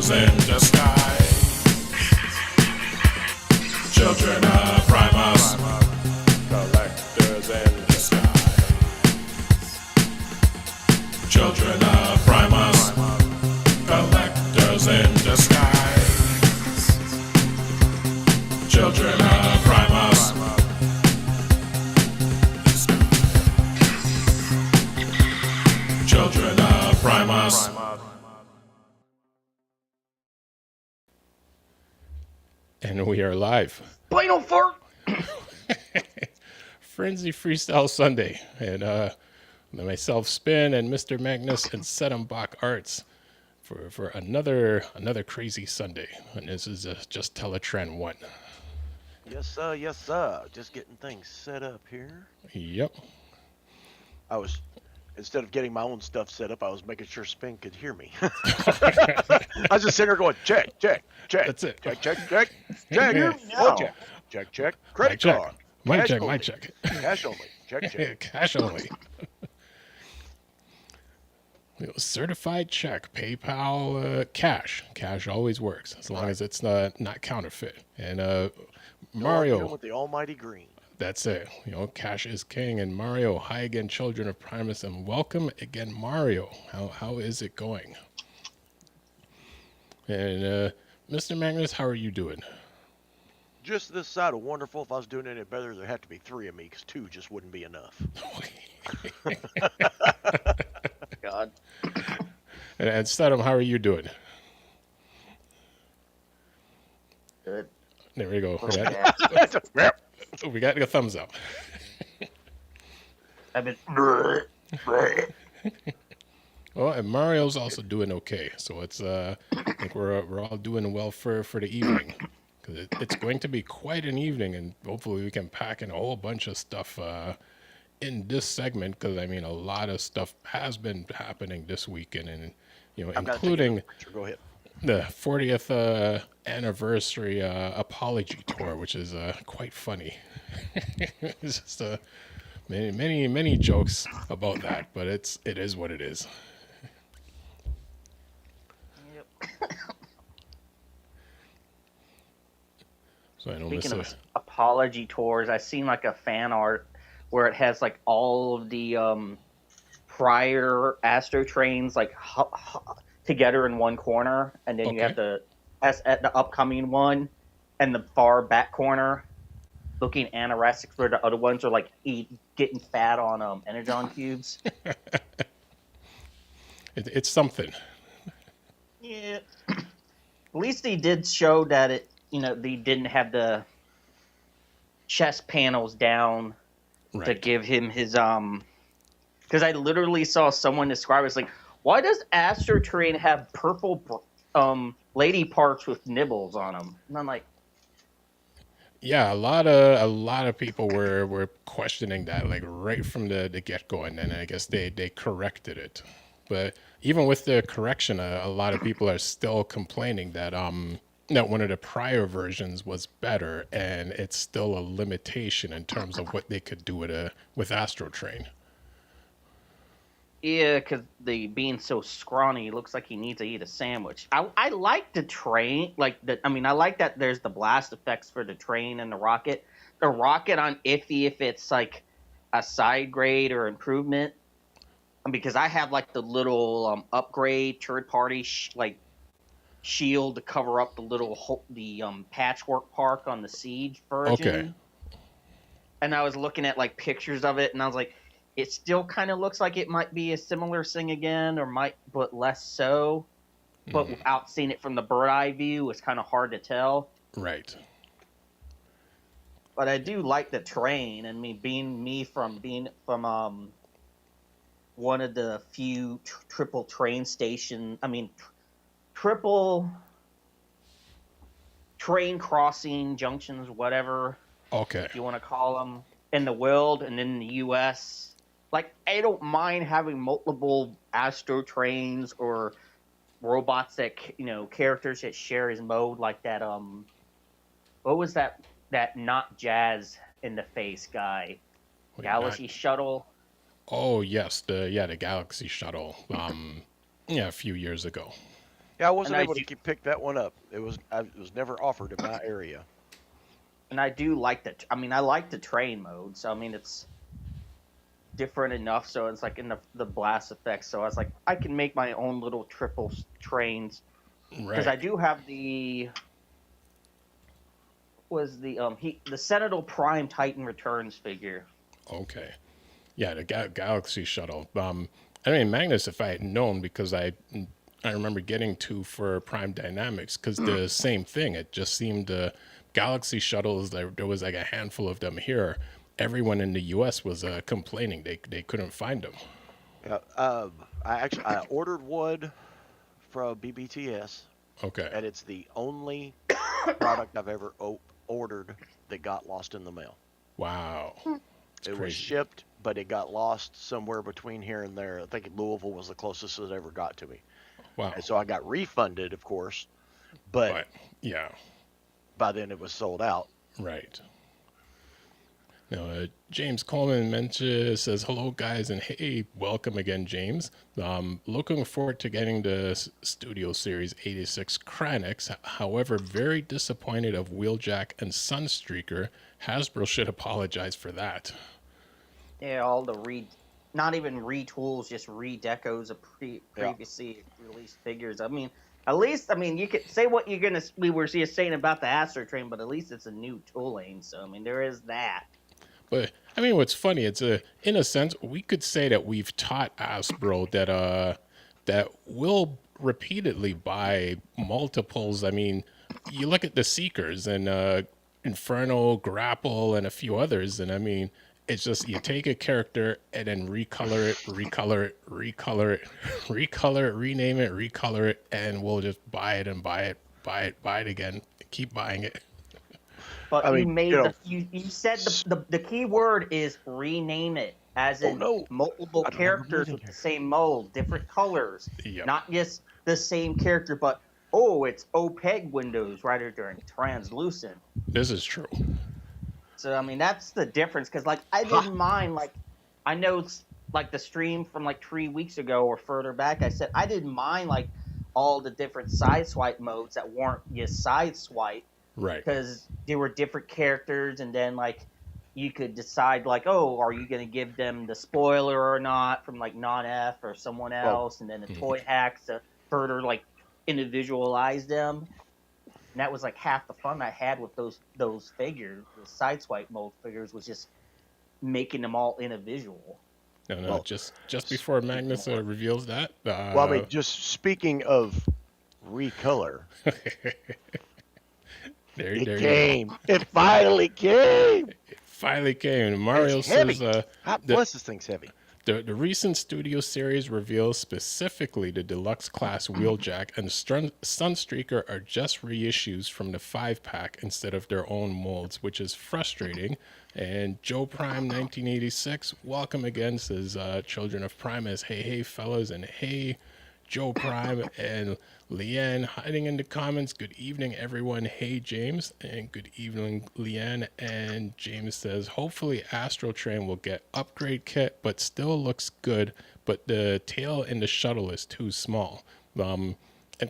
collectors in disguise. Children of Primus, collectors in disguise. Children of Primus, collectors in disguise. Children of Primus. Children of Primus. And we are live. Final fart. Frenzy Freestyle Sunday. And myself, Spin, and Mr. Magnus and Sedembach Arts for another crazy Sunday. And this is just Teletrend 1. Yes, sir. Yes, sir. Just getting things set up here. Yep. Instead of getting my own stuff set up, I was making sure Spin could hear me. I was just sitting there going, check, check, check. That's it. Check, check, check, check. Yeah. Oh, check, check, check. Credit Mic check. card. Mic Cash check, only. mic check. Cash only. Check, check. Cash only. Certified check, PayPal, cash. Cash always works as long as it's not counterfeit. And Mario, with the almighty green. that's it. Cash is king. And Mario, hi again, Children of Primus, and welcome again, Mario. How is it going? And Mr. Magnus, how are you doing? Just this side of wonderful. If I was doing any better, there'd have to be 3 of me, because 2 just wouldn't be enough. God. And Stedham, how are you doing? Good. There we go. We got a thumbs up. I've been. Well, and Mario's also doing okay, so it's I think we're all doing well for the evening, because it's going to be quite an evening, and hopefully we can pack in a whole bunch of stuff in this segment, because I mean a lot of stuff has been happening this weekend, and including Go ahead. the 40th anniversary apology tour, which is quite funny. It's just many jokes about that, but it is what it is. Yep. So I know Speaking Mr. of apology tours, I seen like a fan art where it has like all of the prior Astro trains like together in one corner, and then you have the upcoming one and the far back corner looking anorexic, where the other ones are like getting fat on Energon cubes. It's something. Yeah. At least they did show that they didn't have the chest panels down to give him his because I literally saw someone describe it as like, why does Astro Train have purple lady parts with nibbles on them? And I'm like, Yeah, a lot of people were questioning that like right from the get-go, and then I guess they corrected it. But even with the correction, a lot of people are still complaining that that one of the prior versions was better, and it's still a limitation in terms of what they could do with Astro Train. yeah, because being so scrawny, looks like he needs to eat a sandwich. I like the train, I like that there's the blast effects for the train and the rocket. The rocket, I'm iffy if it's like a side grade or improvement, because I have like the little upgrade third party shield to cover up the little patchwork park on the Siege version. Okay. And I was looking at like pictures of it, and I was like, it still kind of looks like it might be a similar thing again, but less so. But without seeing it from the bird eye view, it's kind of hard to tell. Right. But I do like the train, and being from one of the few triple train station, triple train crossing junctions, whatever Okay. you want to call them, in the world and in the U.S. Like, I don't mind having multiple Astro trains or robots that, characters that share his mode, like that, what was that not Jazz in the face guy? Galaxy Shuttle? Oh, yes, the Galaxy Shuttle, a few years ago. Yeah, I And wasn't I able do, to pick that one up. It was never offered in my area. and I do like the. I mean, I like the train mode. So I mean, it's different enough. So it's like in the blast effects. So I was like, I can make my own little triple trains because Right. I do have the Sentinel Prime Titan Returns figure. Okay. Yeah, the Galaxy Shuttle. I mean, Magnus, if I had known, because I remember getting two for Prime Dynamics, because the same thing. It just seemed Galaxy Shuttles. There was like a handful of them here. Everyone in the U.S. was complaining they couldn't find them. Yeah, I ordered one from BBTS, Okay. and it's the only product I've ever ordered that got lost in the mail. Wow. It's It was crazy. shipped, but it got lost somewhere between here and there. I think Louisville was the closest it ever got to me, Wow. and so I got refunded, of course, but But yeah, by then it was sold out. right. Now, James Coleman says, hello, guys, and hey, welcome again, James. Looking forward to getting the Studio Series 86 Kranix. However, very disappointed of Wheeljack and Sunstreaker. Hasbro should apologize for that. Yeah, all the not even retools, just redecos of Yeah. previously released figures. I mean, at least, I mean, you could say what we were just saying about the Astro Train, but at least it's a new tooling. So, I mean, there is that. But I mean, what's funny? In a sense, we could say that we've taught Hasbro that we'll repeatedly buy multiples. I mean, you look at the Seekers and Inferno, Grapple, and a few others, and I mean, it's just you take a character and then recolor it, recolor it, recolor it, recolor it, rename it, recolor it, and we'll just buy it and buy it, buy it, buy it again, keep buying it. But I you mean, made you said the key word is rename it, as oh in no, multiple I don't have a characters blade in with the here. same mold, different colors, Yep. not just the same character, but oh, it's opaque windows rather than translucent. This is true. So I mean that's the difference because like I Ha! didn't mind like I know it's like the stream from like 3 weeks ago or further back. I said I didn't mind like all the different side swipe modes that weren't just side swipe Right. because there were different characters and then like you could decide like oh are you going to give them the spoiler or not from like non-F or someone Well, else and then the toy hacks to further like individualize them and that was like half the fun I had with those figures. The sideswipe mode figures was just making them all individual. No, no, well, just before Magnus reveals that. well, I mean, just speaking of recolor, There, it there you go. came. It finally came. Finally came. And Mario it's heavy. says God the, bless, this thing's heavy. the recent Studio Series reveals specifically the deluxe class Wheeljack and Sunstreaker are just reissues from the 5-pack instead of their own molds, which is frustrating. And Joe Prime 1986, welcome again, says Children of Primus. Hey, hey, fellas, and hey, Joe Prime and Leanne hiding in the comments. Good evening, everyone. Hey, James. And good evening, Leanne. And James says, hopefully Astro Train will get upgrade kit, but still looks good. But the tail in the shuttle is too small. And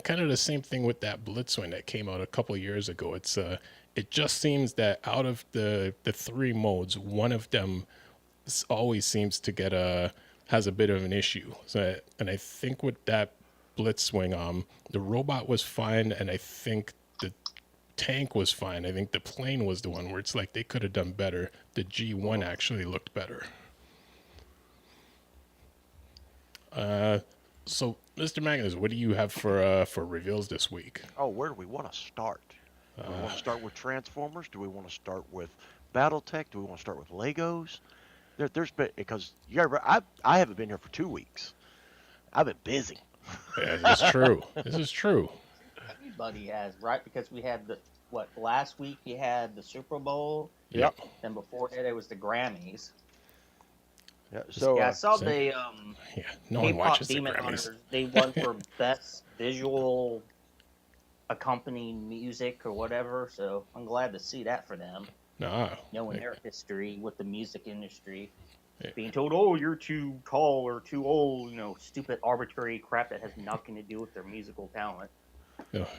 kind of the same thing with that Blitzwing that came out a couple years ago. It just seems that out of the three modes, one of them always seems to has a bit of an issue. So, and I think with that Blitzwing, the robot was fine, and I think the tank was fine. I think the plane was the one where it's like they could have done better. The G1 actually looked better. So, Mr. Magnus, what do you have for reveals this week? Oh, where do we want to start? Do we want to start with Transformers? Do we want to start with BattleTech? Do we want to start with Legos? There's been because I haven't been here for 2 weeks. I've been busy. Yeah, this is true. This is true. Everybody has right because we had last week we had the Super Bowl. Yep. And before that it was the Grammys. Yeah, so Yeah, I saw same. the Yeah, no one K-pop watches the Demon Grammys. Hunters. They won for best visual accompanying music or whatever. So I'm glad to see that for them, Nah, knowing their history with the music industry. being told, "Oh, you're too tall or too old," stupid arbitrary crap that has nothing to do with their musical talent.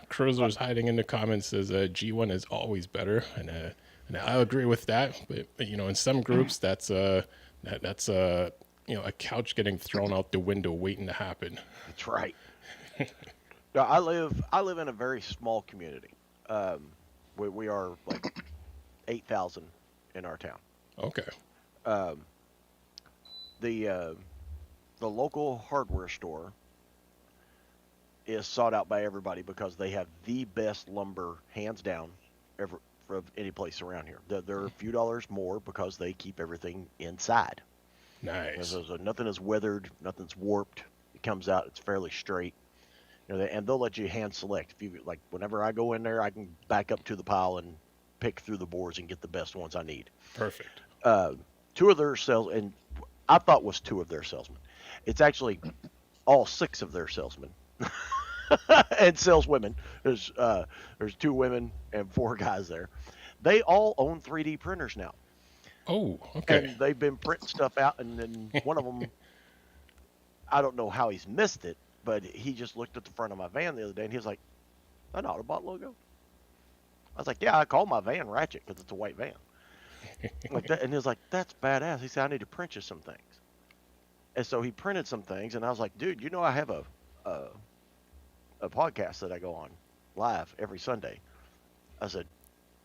Cruiser's hiding in the comments says G1 is always better, and I agree with that. But in some groups, that's that's a couch getting thrown out the window waiting to happen. That's right. No, I live in a very small community. We are like 8,000 in our town. Okay. Um, the local hardware store is sought out by everybody because they have the best lumber, hands down, ever of any place around here. They're a few dollars more because they keep everything inside. Nice. So nothing is weathered, nothing's warped. It comes out, it's fairly straight. And they'll let you hand select. If you like, whenever I go in there, I can back up to the pile and pick through the boards and get the best ones I need. Perfect. Two of their sales, and I thought was two of their salesmen. It's actually all six of their salesmen and saleswomen. There's two women and four guys there. They all own 3D printers now. Oh, okay. And they've been printing stuff out, and then one of them, I don't know how he's missed it, but he just looked at the front of my van the other day, and he was like, "An Autobot logo?" I was like, "Yeah, I call my van Ratchet because it's a white van." Like that, and he was like, "That's badass." He said, "I need to print you some things." And so he printed some things, and I was like, "Dude, I have a podcast that I go on live every Sunday." I said,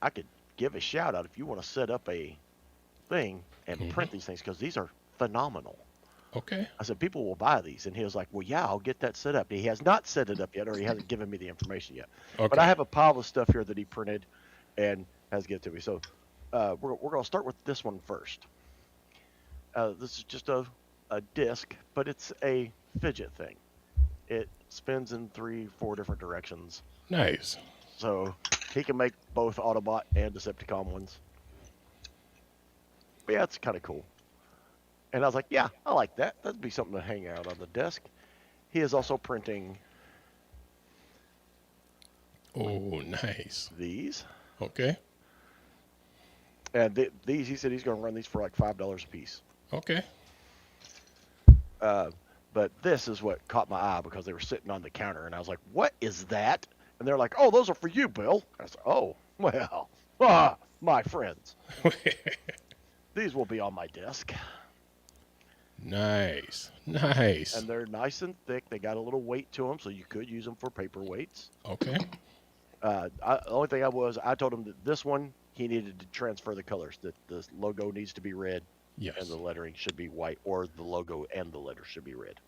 "I could give a shout out if you want to set up a thing and print these things because these are phenomenal." Okay. I said, "People will buy these." And he was like, "Well, yeah, I'll get that set up." He has not set it up yet, or he hasn't given me the information yet. Okay. But I have a pile of stuff here that he printed and has given to me. So we're going to start with this one first. This is just a disc, but it's a fidget thing. It spins in 3-4 different directions. Nice. So he can make both Autobot and Decepticon ones. But yeah, it's kind of cool. And I was like, "Yeah, I like that. That'd be something to hang out on the desk." He is also printing Oh, nice. these. Okay. And these, he said he's going to run these for like $5 a piece. Okay. But this is what caught my eye because they were sitting on the counter, and I was like, "What is that?" And they're like, "Oh, those are for you, Bill." I said, "Oh, well, my friends. These will be on my desk." Nice. Nice. And they're nice and thick. They got a little weight to them, so you could use them for paperweights. Okay. The only thing I told him that this one, he needed to transfer the colors. That the logo needs to be red, Yes. and the lettering should be white, or the logo and the letters should be red.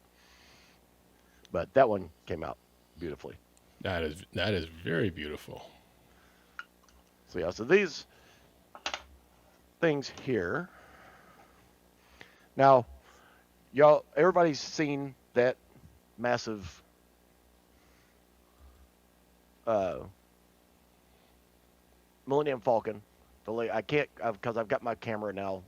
But that one came out beautifully. That is very beautiful. So yeah, so these things here. Now, y'all, everybody's seen that massive Millennium Falcon. I can't, because I've got my camera now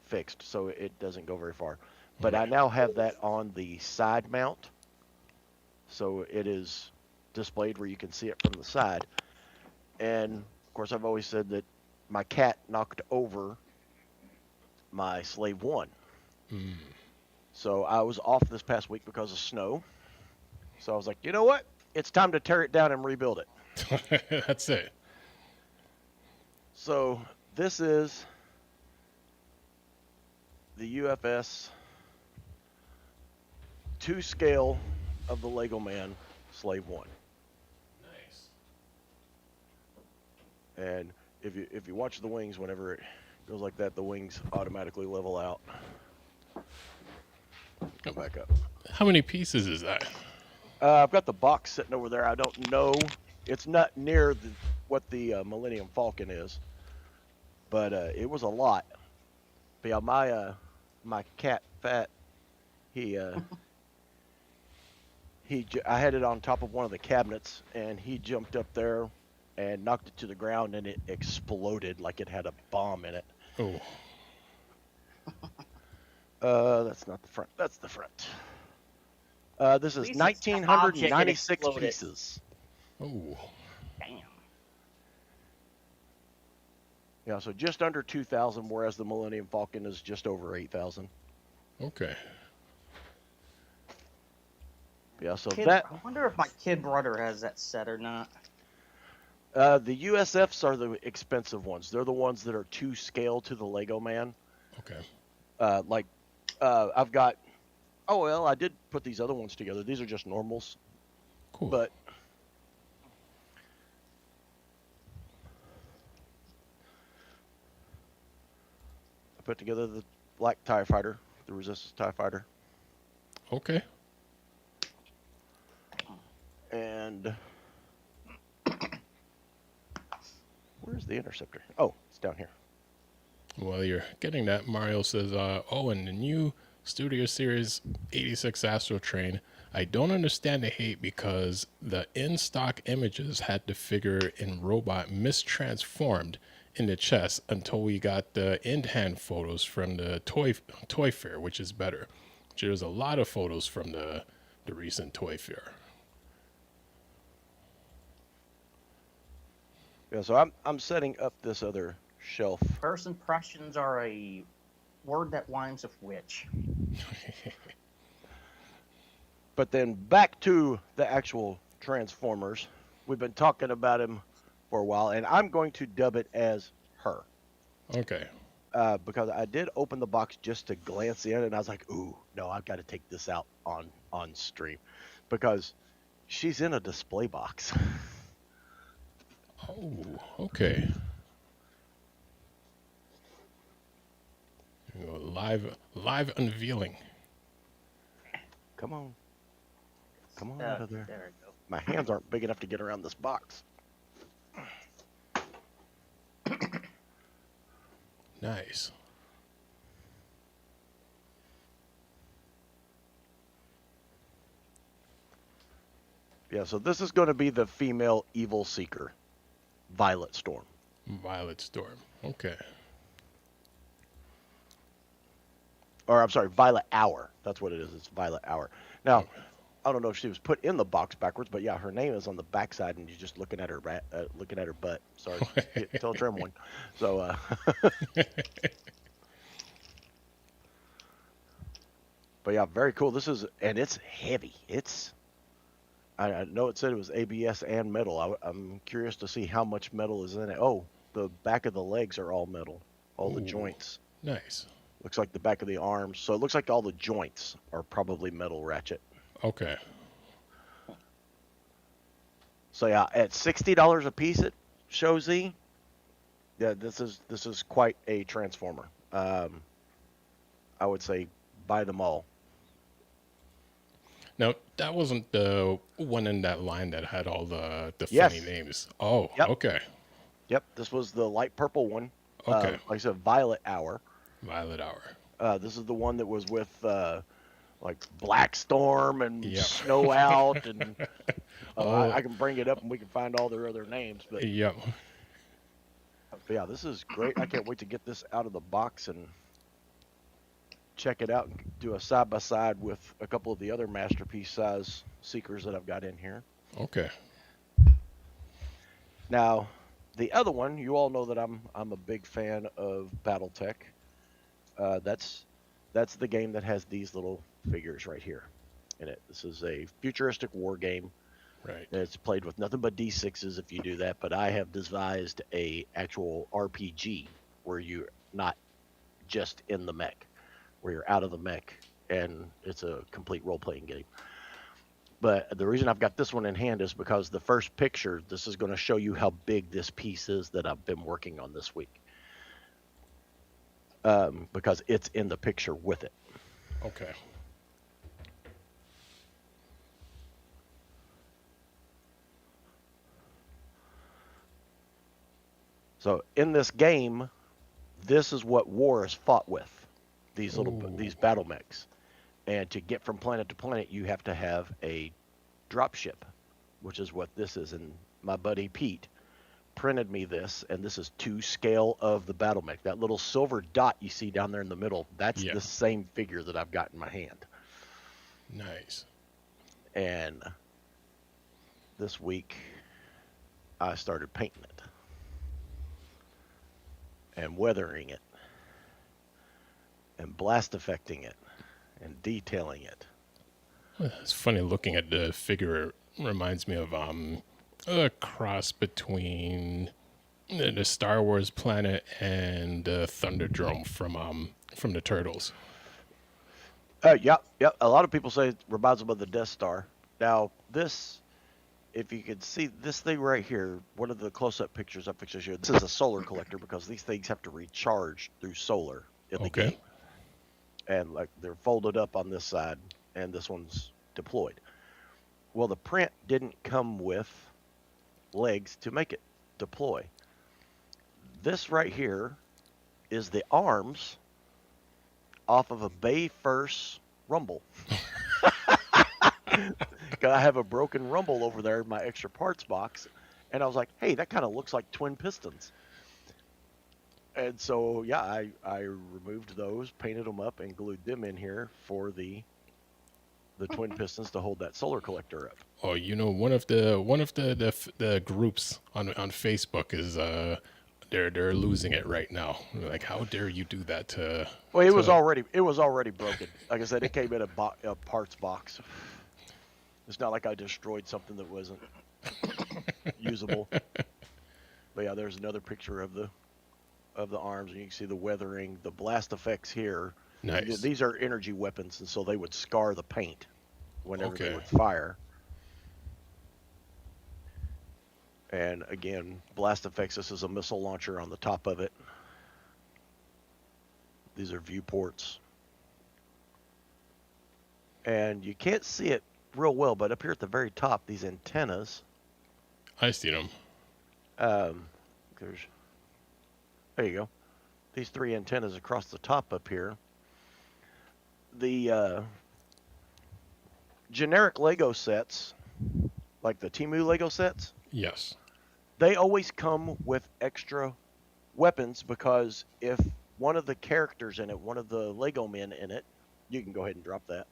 fixed, so it doesn't go very far. But I now have that on the side mount, so it is displayed where you can see it from the side. And of course, I've always said that my cat knocked over my Slave 1. So I was off this past week because of snow. So I was like, "You know what? It's time to tear it down and rebuild it." That's it. So this is the UFS 2 scale of the Lego Man Slave 1. Nice. And if you watch the wings, whenever it goes like that, the wings automatically level out. Go back up. How many pieces is that? I've got the box sitting over there. I don't know. It's not near what the Millennium Falcon is, but it was a lot. But yeah, my cat Fat, I had it on top of one of the cabinets, and he jumped up there and knocked it to the ground, and it exploded like it had a bomb in it. Oh. That's not the front. That's the front. This is least it's the object that 1,996 exploded. pieces. Oh. Damn. Yeah, so just under 2,000, whereas the Millennium Falcon is just over 8,000. Okay. Yeah, so Kid, that I wonder if my kid brother has that set or not. the USFs are the expensive ones. They're the ones that are to scale to the Lego man. Okay. Like I've got. Oh well, I did put these other ones together. These are just normals, Cool. but I put together the black TIE fighter, the Resistance TIE fighter, Okay. and where's the interceptor? Oh, it's down here. While you're getting that, Mario says, oh, and the new Studio Series 86 Astro Train, I don't understand the hate because the in-stock images had the figure in robot mistransformed in the chest until we got the in-hand photos from the toy fair, which is better. There's a lot of photos from the recent toy fair. Yeah, so I'm setting up this other shelf. First impressions are a word that rhymes with witch. But then back to the actual Transformers. We've been talking about him for a while, and I'm going to dub it as her. Okay. Because I did open the box just to glance in, and I was like, "Ooh, no, I've got to take this out on stream," because she's in a display box. Oh, okay. Live unveiling. Come on out of there. There we go. My hands aren't big enough to get around this box. Nice. Yeah, so this is going to be the female evil seeker, Violet Storm. Violet Storm. Okay. Or I'm sorry, Violet Hour. That's what it is. It's Violet Hour. Now, I don't know if she was put in the box backwards, but yeah, her name is on the backside, and you're just looking at her butt. Sorry, tell trim one. So, but yeah, very cool. This is, and it's heavy. I know it said it was ABS and metal. I'm curious to see how much metal is in it. Oh, the back of the legs are all metal, all the Ooh. joints. Nice. Looks like the back of the arms. So it looks like all the joints are probably metal ratchet. Okay. So yeah, at $60 a piece at Show Z, yeah, this is quite a transformer. I would say buy them all. Now, that wasn't the one in that line that had all the Yes. funny names. Oh, Yep. okay. Yep, this was the light purple one. Okay. Like I said, Violet Hour. Violet Hour. This is the one that was with like Black Storm and Yep. Snow Out, and Oh. I can bring it up and we can find all their other names. But Yep. yeah, this is great. I can't wait to get this out of the box and check it out and do a side by side with a couple of the other masterpiece size seekers that I've got in here. Okay. Now, the other one, you all know that I'm a big fan of BattleTech. That's the game that has these little figures right here in it. This is a futuristic war game. Right. It's played with nothing but D6s if you do that, but I have devised a actual RPG where you're not just in the mech, where you're out of the mech, and it's a complete role-playing game. But the reason I've got this one in hand is because the first picture, this is going to show you how big this piece is that I've been working on this week. Because it's in the picture with it. Okay. So in this game, this is what war is fought with. These these battle mechs. And to get from planet to planet, you have to have a dropship, which is what this is. And my buddy Pete printed me this, and this is to scale of the battle mech. That little silver dot you see down there in the middle, that's the same figure that I've got in my hand. Nice. And this week, I started painting it. and weathering it and blast affecting it and detailing it. It's funny looking at the figure. It reminds me of a cross between the Star Wars planet and Thunderdrome from the Turtles. Yep. A lot of people say it reminds them of the Death Star. Now, this, if you could see this thing right here, one of the close-up pictures I pictures here, this is a solar collector because these things have to recharge through solar in the Okay. game. And like they're folded up on this side, and this one's deployed. Well, the print didn't come with legs to make it deploy. This right here is the arms off of a Bay First Rumble. I have a broken Rumble over there in my extra parts box, and I was like, hey, that kind of looks like twin pistons. And so, yeah, I removed those, painted them up, and glued them in here for the twin pistons to hold that solar collector up. Oh, one of the groups on Facebook is they're losing it right now. Like, how dare you do that to? Well, it was already broken. Like I said, it came in a parts box. It's not like I destroyed something that wasn't usable. But yeah, there's another picture of the arms, and you can see the weathering, the blast effects here. Nice. These are energy weapons, and so they would scar the paint whenever they Okay. would fire. And again, blast effects. This is a missile launcher on the top of it. These are viewports. And you can't see it real well, but up here at the very top, these antennas. I see them. There you go. These three antennas across the top up here. The generic Lego sets, like the Temu Lego sets, Yes. they always come with extra weapons because if one of the characters in it, one of the Lego men in it, you can go ahead and drop that.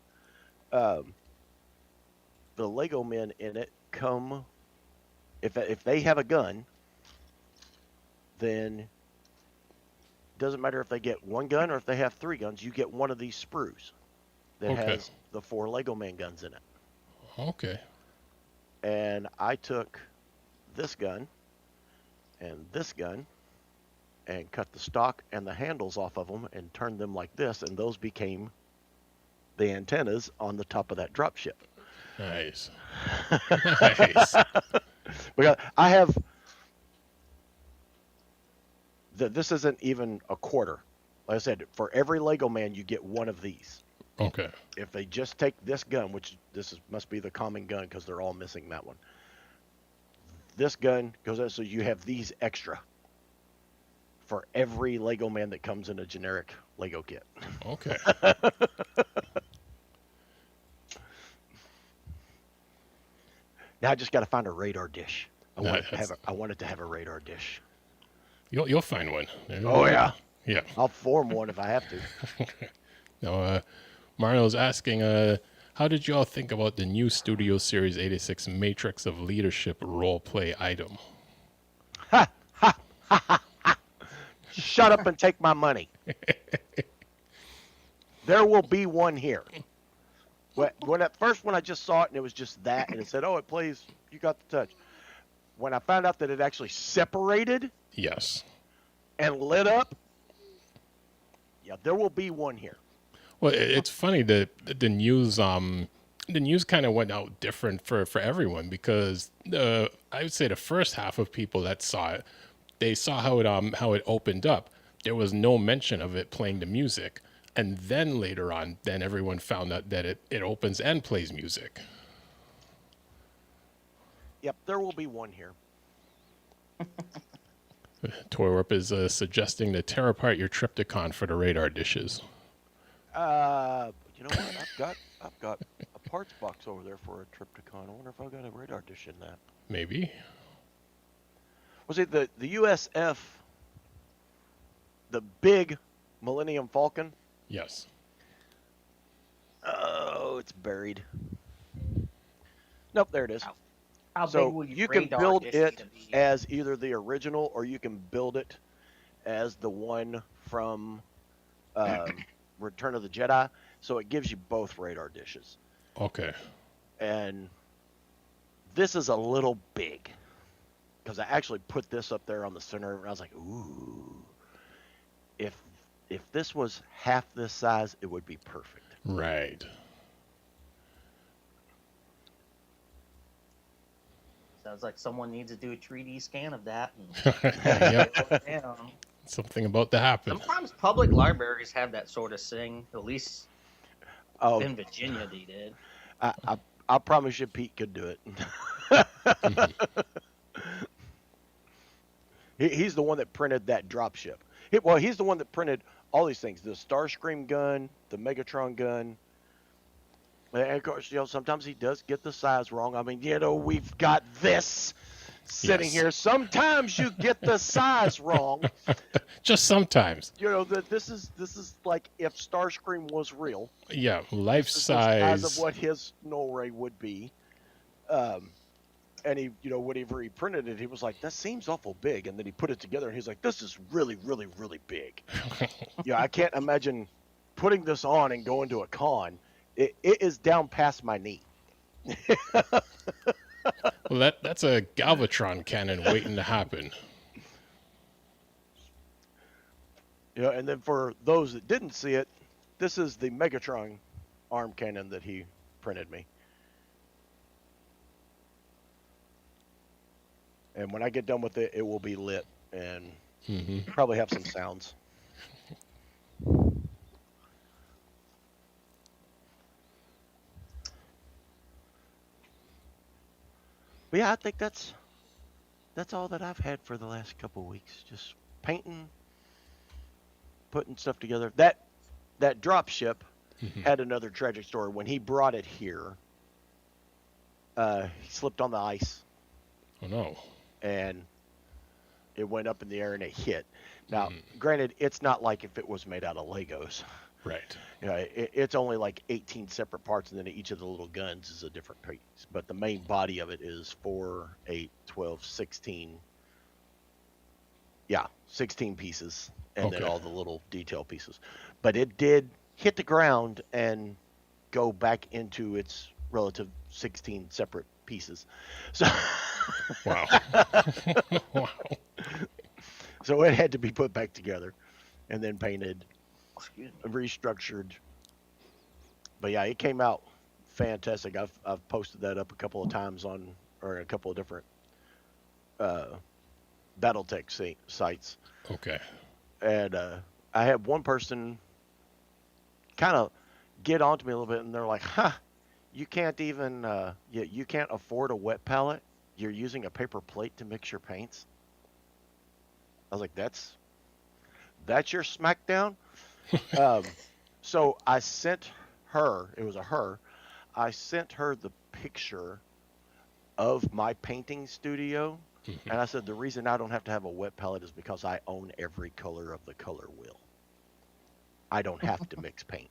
The Lego men in it come, if they have a gun, then doesn't matter if they get one gun or if they have three guns, you get one of these sprues that Okay. has the 4 Lego man guns in it. Okay. And I took this gun and this gun and cut the stock and the handles off of them and turned them like this, and those became the antennas on the top of that dropship. Nice. Nice. Because I have this isn't even a quarter. Like I said, for every Lego man, you get one of these. Okay. If they just take this gun, which must be the common gun because they're all missing that one. This gun goes out, so you have these extra for every Lego man that comes in a generic Lego kit. Okay. Now I just got to find a radar dish. I want Nice. it to have a radar dish. You'll find one. Oh yeah, Yeah. I'll form one if I have to. Now, Mario's asking, how did you all think about the new Studio Series 86 Matrix of Leadership role-play item? Shut up and take my money. There will be one here. When at first when I just saw it and it was just that and it said, "Oh, it plays. You got the touch." When I found out that it actually separated Yes. and lit up, yeah, there will be one here. Well, it's funny that the news kind of went out different for everyone because I would say the first half of people that saw it, they saw how it opened up. There was no mention of it playing the music, and then later on, then everyone found out that it opens and plays music. Yep, there will be one here. Toy Warp is suggesting to tear apart your Triptychon for the radar dishes. You know what? I've got a parts box over there for a Triptychon. I wonder if I've got a radar dish in that. Maybe. Was it the USF, the big Millennium Falcon? Yes. Oh, it's buried. Nope, there it is. How big So will your you can radar build dish it need to be? as either the original or you can build it as the one from Return of the Jedi, so it gives you both radar dishes. Okay. And this is a little big because I actually put this up there on the center, and I was like, ooh, if this was half this size, it would be perfect. Right. Sounds like someone needs to do a 3D scan of that. Yep. Down. Something about to happen. Sometimes public libraries have that sort of thing. At least Oh, in Virginia, they did. I promise you, Pete could do it. He's the one that printed that dropship. He's the one that printed all these things: the Starscream gun, the Megatron gun. And of course, sometimes he does get the size wrong. I mean, we've got this sitting Yes. here. Sometimes you get the size wrong. Just sometimes. That this is like if Starscream was real. Yeah, life This is the size size. of what his null ray would be. And he, whenever he printed it, he was like, "That seems awful big." And then he put it together, and he's like, "This is really, really, really big." I can't imagine putting this on and going to a con. It is down past my knee. Well, that's a Galvatron cannon waiting to happen. And then for those that didn't see it, this is the Megatron arm cannon that he printed me. And when I get done with it, it will be lit and probably have some sounds. But yeah, I think that's all that I've had for the last couple weeks. Just painting, putting stuff together. That drop ship had another tragic story. When he brought it here, he slipped on the ice. Oh no. And it went up in the air and it hit. Now, granted, it's not like if it was made out of Legos. Right. It's only like 18 separate parts, and then each of the little guns is a different piece. But the main body of it is 4, 8, 12, 16. Yeah, 16 pieces, and then Okay. all the little detail pieces. But it did hit the ground and go back into its relative 16 separate pieces. So, Wow. Wow. so it had to be put back together and then painted, Excuse me. restructured. But yeah, it came out fantastic. I've posted that up a couple of times or a couple of different BattleTech sites. Okay. And I had one person kind of get onto me a little bit, and they're like, "Huh, you can't even you can't afford a wet palette. You're using a paper plate to mix your paints." I was like, "That's your smackdown." So I sent her. It was a her. I sent her the picture of my painting studio, and I said the reason I don't have to have a wet palette is because I own every color of the color wheel. I don't have to mix paint.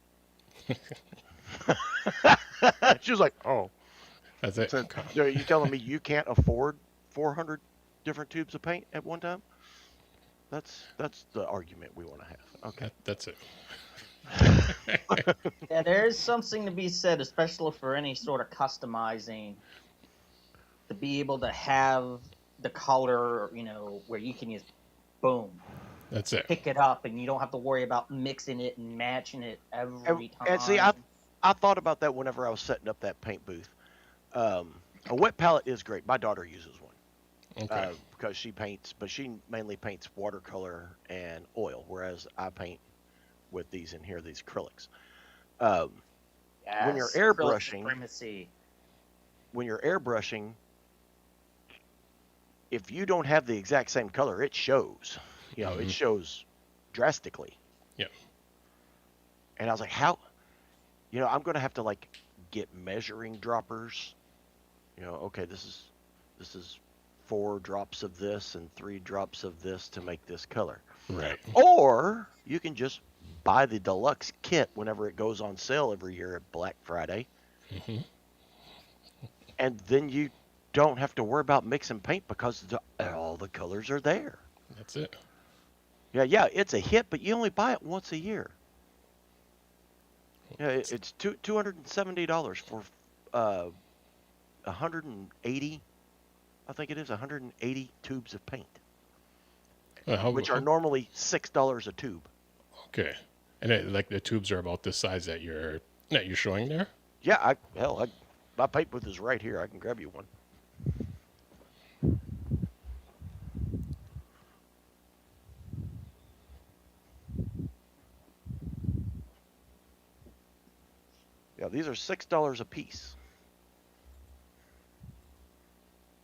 She was like, "Oh, That's it. so are you telling me you can't afford 400 different tubes of paint at one time?" That's the argument we want to have. Okay. That's it. Yeah, there is something to be said, especially for any sort of customizing, to be able to have the color, where you can just boom, That's it. pick it up, and you don't have to worry about mixing it and matching it every time. And see, I thought about that whenever I was setting up that paint booth. A wet palette is great. My daughter uses one. Okay. Because she paints, but she mainly paints watercolor and oil, whereas I paint with these in here, these acrylics. When you're Yes, airbrushing, supremacy. if you don't have the exact same color, it shows. It shows drastically. Yeah. And I was like, how? I'm going to have to get measuring droppers. Okay, this is 4 drops of this and 3 drops of this to make this color. Right. Or you can just buy the deluxe kit whenever it goes on sale every year at Black Friday. And then you don't have to worry about mixing paint because all the colors are there. That's it. Yeah, it's a hit, but you only buy it once a year. Yeah, it's $270 for 180, I think it is 180 tubes of paint, which are How, normally $6 a tube. okay. And like the tubes are about the size that you're showing there. Yeah, my paint booth is right here. I can grab you one. Yeah, these are $6 a piece,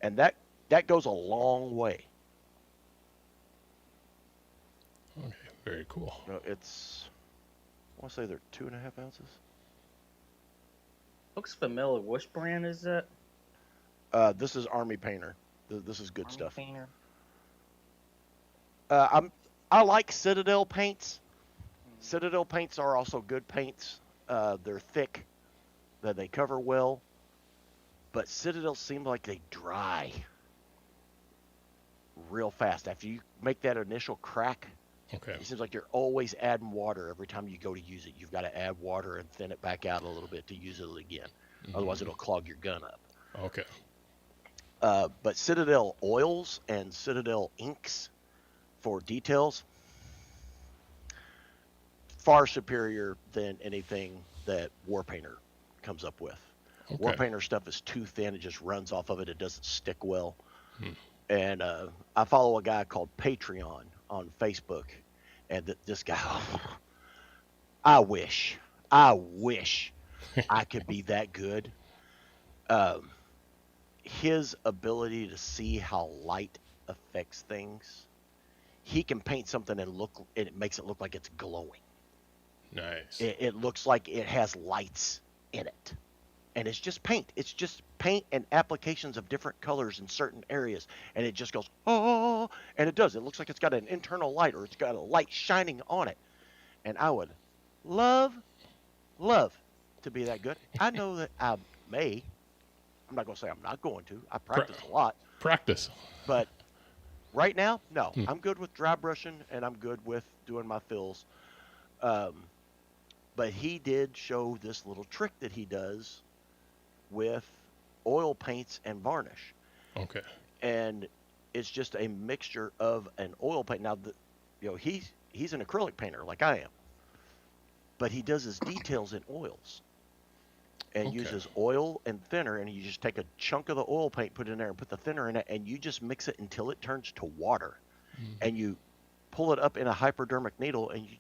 and that goes a long way. Okay, very cool. It's, I want to say they're 2.5 ounces. Looks familiar. Which brand is that? This is Army Painter. This is good Army stuff. Painter. I like Citadel paints. Citadel paints are also good paints. They're thick, that they cover well, but Citadel seem like they dry real fast after you make that initial crack. Okay. It seems like you're always adding water every time you go to use it. You've got to add water and thin it back out a little bit to use it again. Otherwise, it'll clog your gun up. Okay. But Citadel oils and Citadel inks for details, far superior than anything that Warpainter comes up with. Okay. Warpainter stuff is too thin. It just runs off of it. It doesn't stick well. And I follow a guy called Patreon on Facebook. And this guy, I wish I could be that good. His ability to see how light affects things. He can paint something and it makes it look like it's glowing. Nice. It looks like it has lights in it. And it's just paint. It's just paint and applications of different colors in certain areas. And it just goes, oh, and it does. It looks like it's got an internal light or it's got a light shining on it. And I would love to be that good. I know that I may. I'm not going to say I'm not going to. I practice a lot. Practice. But right now, no. I'm good with dry brushing and I'm good with doing my fills. But he did show this little trick that he does with oil paints and varnish. Okay. And it's just a mixture of an oil paint. Now, he's an acrylic painter like I am. But he does his details in oils. And uses oil and thinner, and you just take a chunk of the oil paint, put it in there, and put the thinner in it, and you just mix it until it turns to water. And you pull it up in a hypodermic needle, and you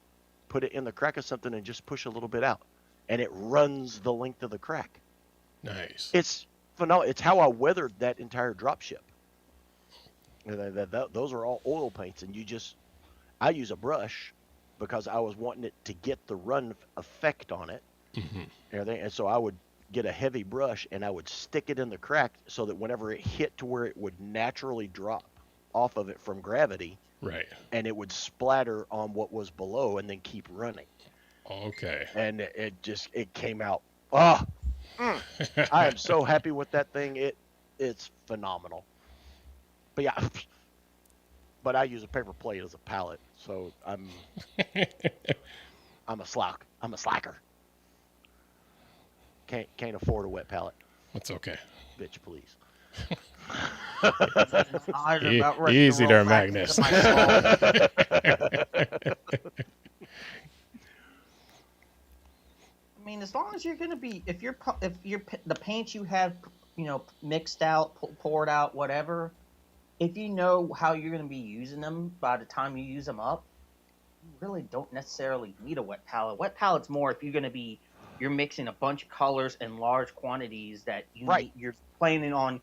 put it in the crack of something and just push a little bit out. And it runs the length of the crack. Nice. It's phenomenal. It's how I weathered that entire drop ship. Those are all oil paints, and I use a brush because I was wanting it to get the run effect on it. And so I would get a heavy brush and I would stick it in the crack so that whenever it hit to where it would naturally drop off of it from gravity, right, and it would splatter on what was below and then keep running. Okay. And it came out. I am so happy with that thing. It's phenomenal. But yeah, but I use a paper plate as a palette, so I'm a slacker. Can't afford a wet palette. That's okay. Bitch, please. Easy there, Magnus. I mean, as long as you're gonna be, if the paints you have, mixed out, poured out, whatever, if you know how you're gonna be using them by the time you use them up, you really don't necessarily need a wet palette. Wet palette's more if you're mixing a bunch of colors in large quantities that you're planning on,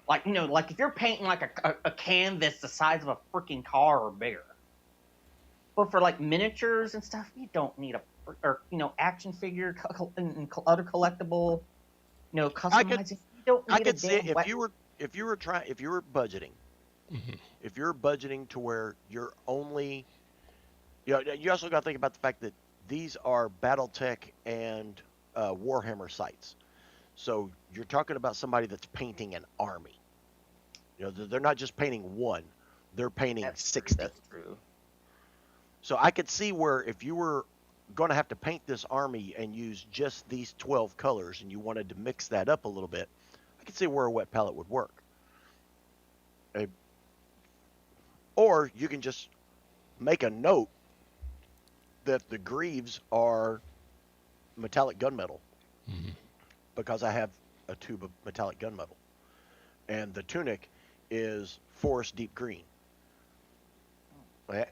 like if you're painting like a canvas the size of a freaking car or bigger. But for like miniatures and stuff, you don't need action figure and other collectible, customizing. You don't need I could see wet. if you were budgeting, if you're budgeting to where you're only, you also got to think about the fact that these are BattleTech and Warhammer sites. So you're talking about somebody that's painting an army. They're not just painting one; they're painting 60. That's true. So I could see where if you were going to have to paint this army and use just these 12 colors and you wanted to mix that up a little bit, I could see where a wet palette would work. Uh, Or you can just make a note that the greaves are metallic gunmetal because I have a tube of metallic gunmetal. And the tunic is forest deep green.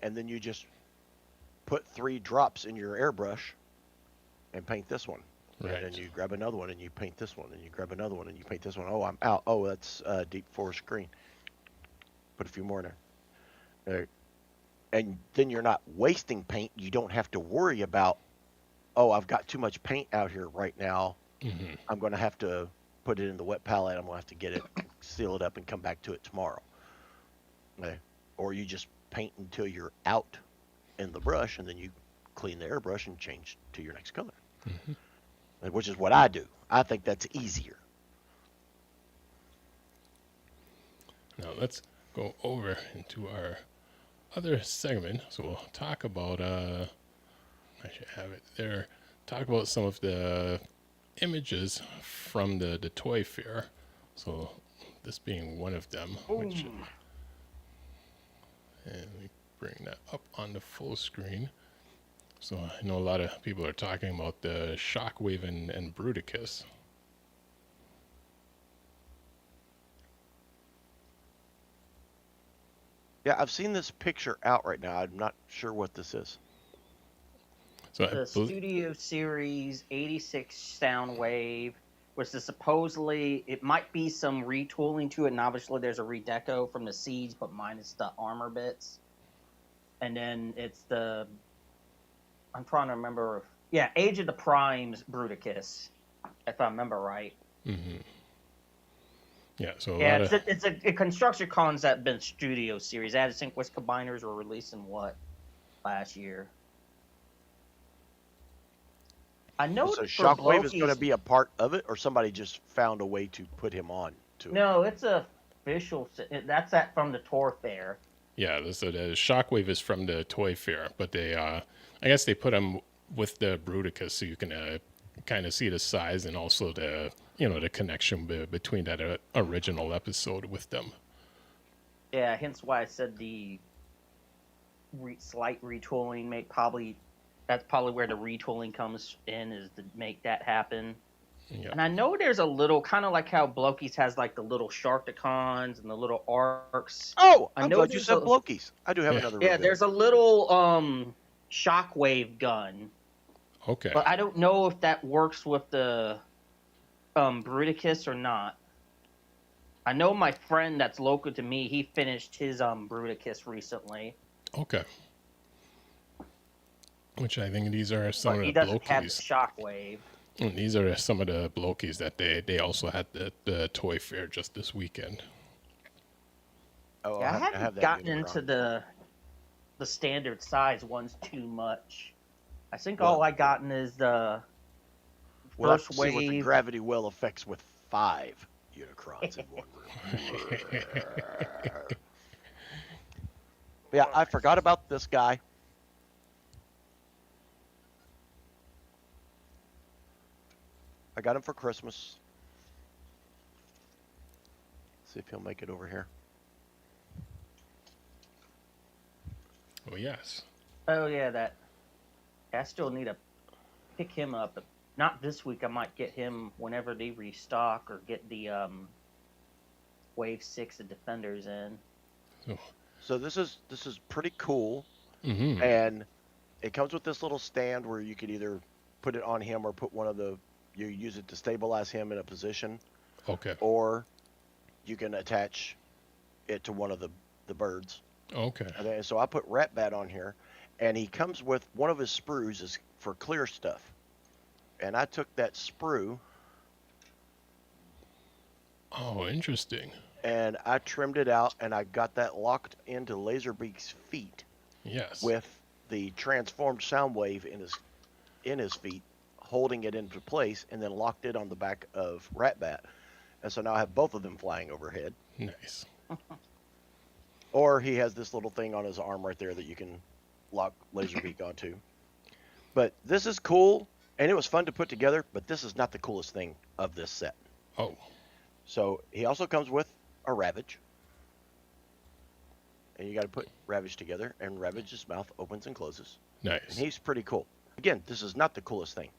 And then you just put 3 drops in your airbrush and paint this one. Right. And then you grab another one and you paint this one, and you grab another one and you paint this one. Oh, I'm out. Oh, that's deep forest green. Put a few more in there. And then you're not wasting paint. You don't have to worry about, oh, I've got too much paint out here right now. I'm going to have to put it in the wet palette. I'm going to have to get it, seal it up, and come back to it tomorrow. Okay. Or you just paint until you're out in the brush, and then you clean the airbrush and change to your next color, which is what I do. I think that's easier. Now let's go over into our other segment. So we'll talk about, I should have it there, talk about some of the images from the toy fair. So this being one of them. Which, and we bring that up on the full screen. So I know a lot of people are talking about the Shockwave and Bruticus. Yeah, I've seen this picture out right now. I'm not sure what this is. So The Studio Series 86 Soundwave, which is supposedly, it might be some retooling to it, and obviously there's a redeco from the Siege, but minus the armor bits. And then it's the, I'm trying to remember, yeah, Age of the Primes Bruticus, if I remember right. Yeah, so it's a construction concept been Studio Series. I think West Combiners were releasing what last year. I know. So Shockwave is going to be a part of it, or somebody just found a way to put him on to it? No, it's official. That's that from the tour fair. Yeah, so the Shockwave is from the toy fair, but they, I guess they put him with the Bruticus so you can kind of see the size and also the, the connection between that original episode with them. Yeah, hence why I said the slight retooling that's probably where the retooling comes in, is to make that happen. Yeah. And I know there's a little, kind of like how Blokey's has like the little Sharkticons and the little arcs. Oh, I I'm know glad you said Blokey's. I do have another. Yeah, there's a little Shockwave gun. Okay. But I don't know if that works with the Bruticus or not. I know my friend that's local to me, he finished his Bruticus recently. Okay. Which I think these are some But of he the doesn't have the Blokies. Shockwave. And these are some of the Blokies that they also had the toy fair just this weekend. Oh, Yeah, I have haven't that gotten unit into around. the standard size ones too much. I think all I gotten is the We'll have first to see what the wave. gravity well affects with 5 Unicrons in one room. Yeah, I forgot about this guy. I got him for Christmas. See if he'll make it over here. Oh, yes. Oh yeah, I still need to pick him up. Not this week. I might get him whenever they restock or get the Wave 6 of Defenders in. So this is pretty cool, Mm-hmm. and it comes with this little stand where you could either put it on him or put you use it to stabilize him in a position, Okay. or you can attach it to one of the birds. Okay. And then, so I put Ratbat on here, and he comes with one of his sprues is for clear stuff. And I took that sprue Oh, interesting. and I trimmed it out, and I got that locked into Laserbeak's feet Yes. with the transformed Soundwave in his feet, holding it into place, and then locked it on the back of Ratbat. And so now I have both of them flying overhead. Nice. Or he has this little thing on his arm right there that you can lock Laserbeak onto. But this is cool, and it was fun to put together, but this is not the coolest thing of this set. Oh, So he also comes with a Ravage. And you got to put Ravage together, and Ravage's mouth opens and closes. And nice. he's pretty cool. Again, this is not the coolest thing.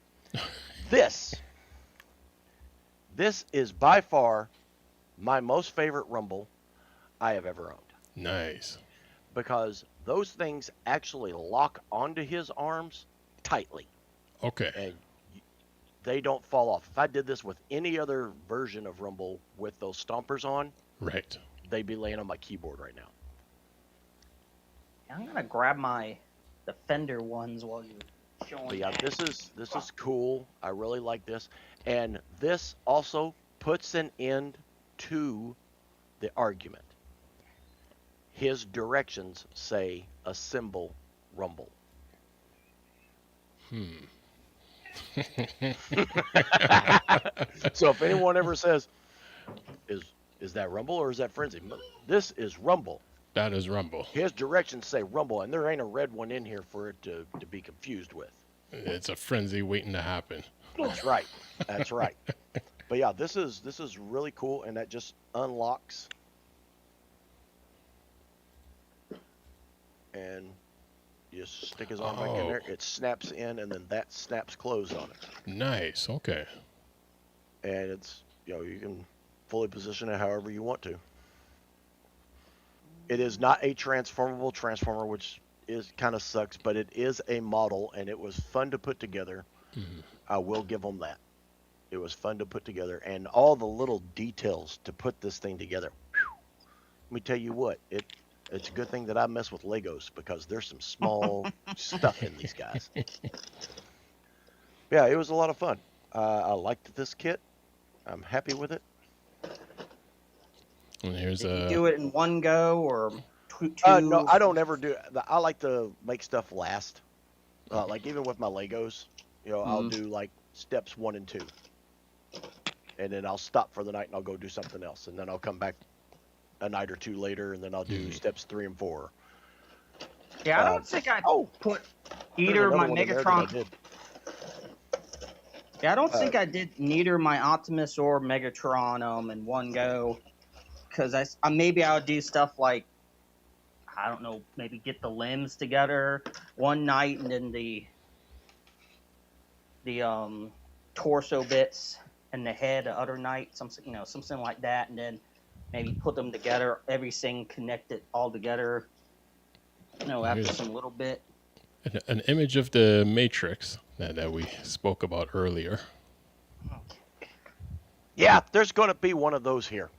This is by far my most favorite Rumble I have ever owned. Nice. Because those things actually lock onto his arms tightly. Okay. And they don't fall off. If I did this with any other version of Rumble with those stompers on, Right. they'd be laying on my keyboard right now. I'm gonna grab the Fender ones while you're showing. But yeah, that. this is cool. I really like this. And this also puts an end to the argument. His directions say assemble Rumble. So if anyone ever says, is that Rumble or is that Frenzy? This is Rumble. That is Rumble. His directions say Rumble, and there ain't a red one in here for it to be confused with. It's a frenzy waiting to happen. That's right. That's right. But yeah, this is really cool, and that just unlocks. And you just stick his arm back in there. It snaps in, and then that snaps closed on it. Nice. Okay. And it's, you can fully position it however you want to. It is not a transformable transformer, which is kind of sucks, but it is a model, and it was fun to put together. Mm-hmm. I will give them that. It was fun to put together, and all the little details to put this thing together. Whew, let me tell you what, it's a good thing that I mess with Legos, because there's some small stuff in these guys. Yeah, it was a lot of fun. I liked this kit. I'm happy with it. And here's Did you do it in one go or two? No, I don't ever do. I like to make stuff last. Like even with my Legos, I'll do like steps 1 and 2, and then I'll stop for the night and I'll go do something else, and then I'll come back a night or two later, and then I'll do steps 3 and 4. Yeah, I don't think I put either There's my another one in there that I Megatron. did. Yeah, I don't think I did neither my Optimus or Megatron in one go, because maybe I would do stuff like, I don't know, maybe get the limbs together one night and then the torso bits and the head the other night, something like that, and then maybe put them together, everything connected all together, after some little bit. an image of the Matrix that we spoke about earlier. Yeah, there's going to be one of those here.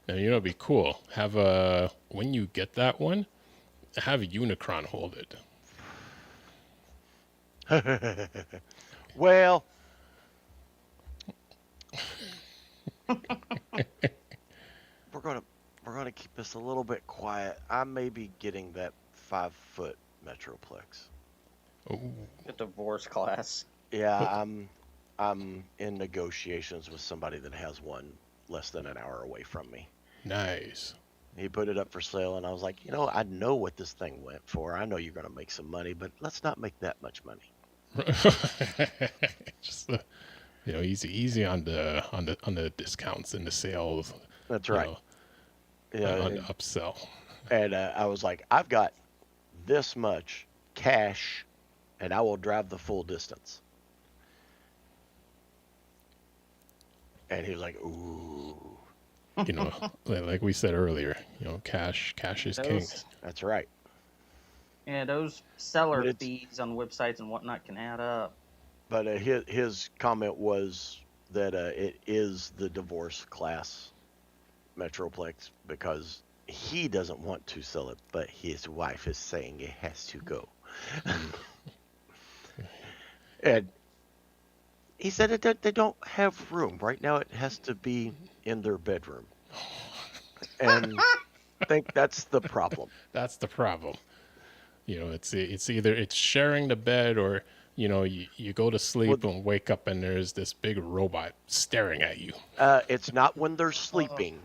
Now, it'd be cool. Have when you get that one, have a Unicron hold it. Well, we're gonna keep this a little bit quiet. I may be getting that 5-foot Metroplex. Oh, The divorce class. Yeah, I'm in negotiations with somebody that has one less than an hour away from me. nice. He put it up for sale, and I was like, I know what this thing went for. I know you're gonna make some money, but let's not make that much money. Just easy on the discounts and the sales. That's right. On the upsell. And I was like, I've got this much cash, and I will drive the full distance. And he was like, ooh. Like we said earlier, cash is king. That's right. Yeah, those seller But fees on websites and whatnot can add up. But his comment was that it is the divorce class Metroplex, because he doesn't want to sell it, but his wife is saying it has to go. And he said that they don't have room. Right now it has to be in their bedroom. And I think that's the problem. That's the problem. It's either it's sharing the bed, or you go to sleep and wake up and there's this big robot staring at you. It's not when they're sleeping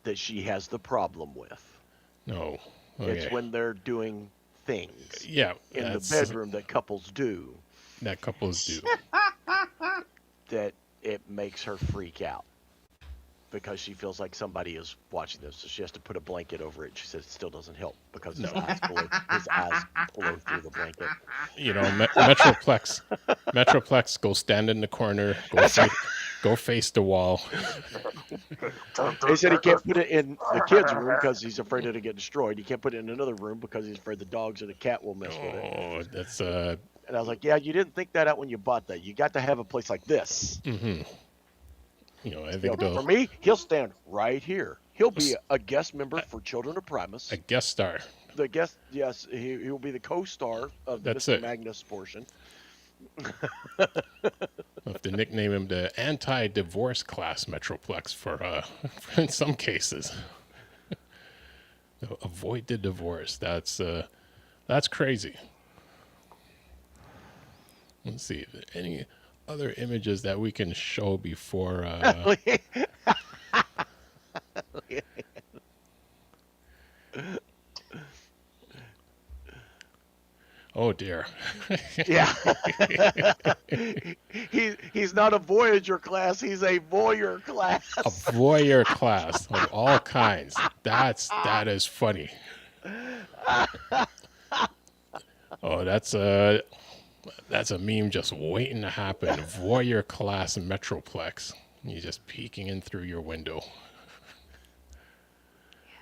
that she has the problem with. No. It's Okay. when they're doing things Yeah, in the that's bedroom that couples do that couples do. that it makes her freak out because she feels like somebody is watching this, so she has to put a blanket over it. She says it still doesn't help because No. his eyes blow through the blanket. Metroplex, go stand in the corner, go face the wall. He said he can't put it in the kids' room because he's afraid it'll get destroyed. He can't put it in another room because he's afraid the dogs or the cat will mess with it. Oh, that's And I was like, yeah, you didn't think that out when you bought that. You got to have a place like this. I think For me, he'll stand right here. He'll be a guest member for Children of Primus. a guest star. The guest, yes, he will be the co-star of the That's Mr. it. Magnus portion. I'll have to nickname him the anti-divorce class Metroplex for in some cases. Avoid the divorce. That's crazy. Let's see. Any other images that we can show before oh dear. Yeah. He's not a Voyager class, he's a voyeur class. A voyeur class of all kinds. That is funny. Oh, that's a meme just waiting to happen. Voyeur class Metroplex. You're just peeking in through your window.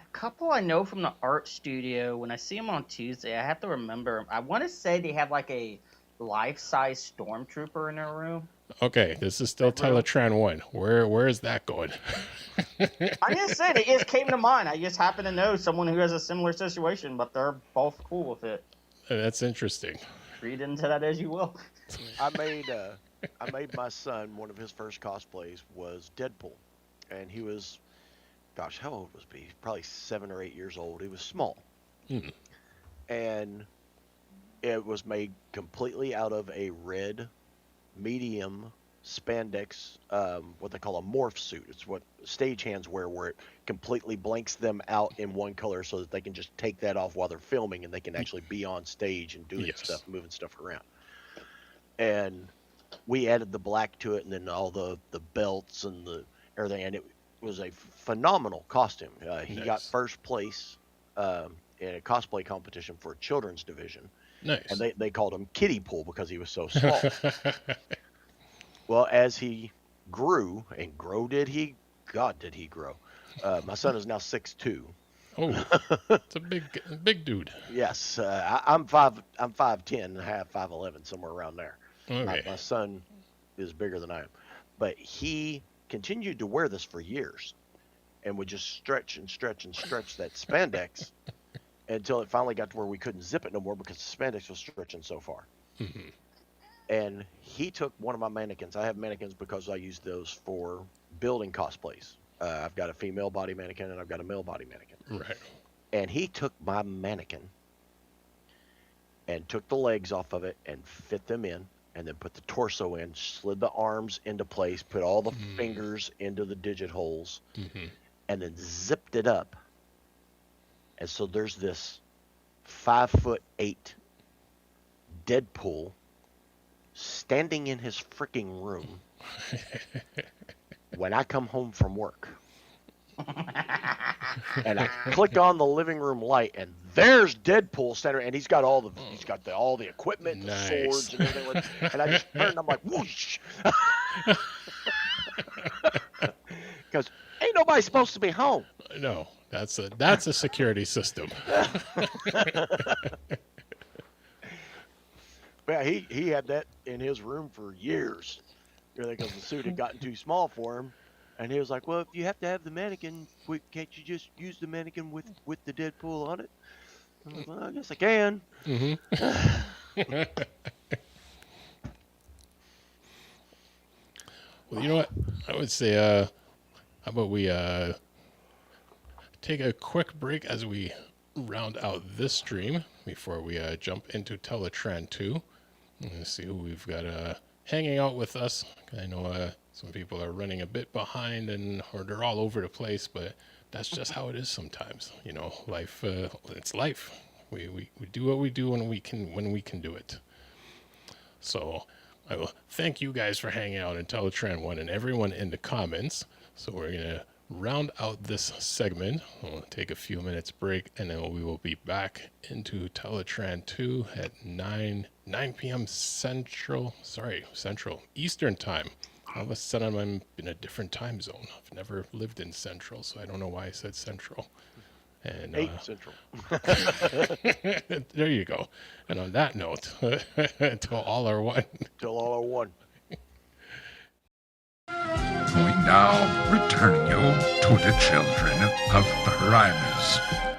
A couple I know from the art studio, when I see them on Tuesday, I have to remember. I want to say they have like a life-size stormtrooper in their room. Okay, this is still Teletran 1. Where is that going? I didn't say it just came to mind. I just happen to know someone who has a similar situation, but they're both cool with it. That's interesting. Read into that as you will. I made my son, one of his first cosplays was Deadpool. And he was, gosh, how old was he? Probably 7 or 8 years old. He was small. And it was made completely out of a red medium spandex, what they call a morph suit. It's what stagehands wear, where it completely blanks them out in one color so that they can just take that off while they're filming and they can actually be on stage and doing stuff, moving stuff around. And we added the black to it and then all the belts and the everything, and it was a phenomenal costume. He got first place in a cosplay competition for a children's division. Nice. And they called him Kiddie Pool because he was so small. Well, as he grew, and grow did he? God, did he grow. My son is now 6'2". Oh, it's a big dude. Yes, I'm 5'10" and a half, 5'11", somewhere around there. Okay. My son is bigger than I am. But he continued to wear this for years and would just stretch and stretch and stretch that spandex until it finally got to where we couldn't zip it no more because the spandex was stretching so far. And he took one of my mannequins. I have mannequins because I use those for building cosplays. I've got a female body mannequin and I've got a male body mannequin. Right. And he took my mannequin and took the legs off of it and fit them in and then put the torso in, slid the arms into place, put all the fingers into the digit holes, and then zipped it up. And so there's this 5'8" Deadpool standing in his freaking room when I come home from work. And I click on the living room light, and there's Deadpool standing, and he's got all the equipment, the swords, and everything. And I just turned, and I'm like, whoosh, because ain't nobody supposed to be home. No, that's a security system. Yeah, he had that in his room for years, because the suit had gotten too small for him. And he was like, well, if you have to have the mannequin, can't you just use the mannequin with the Deadpool on it? I was like, well, I guess I can. Well, you know what? I would say, how about we take a quick break as we round out this stream before we jump into Teletran 2. Let's see who we've got hanging out with us. I know some people are running a bit behind or they're all over the place, but that's just how it is sometimes. You know, life. It's life. We do what we do when we can do it. So I will thank you guys for hanging out in Teletran 1 and everyone in the comments. So we're going to round out this segment. We'll take a few minutes break, and then we will be back into Teletran 2 at 9 p.m. Central Eastern time. All of a sudden I'm in a different time zone. I've never lived in Central, so I don't know why I said Central. And 8 Central. there you go. And on that note, until all are one. Till all are one. We now return you to the Children of Primus.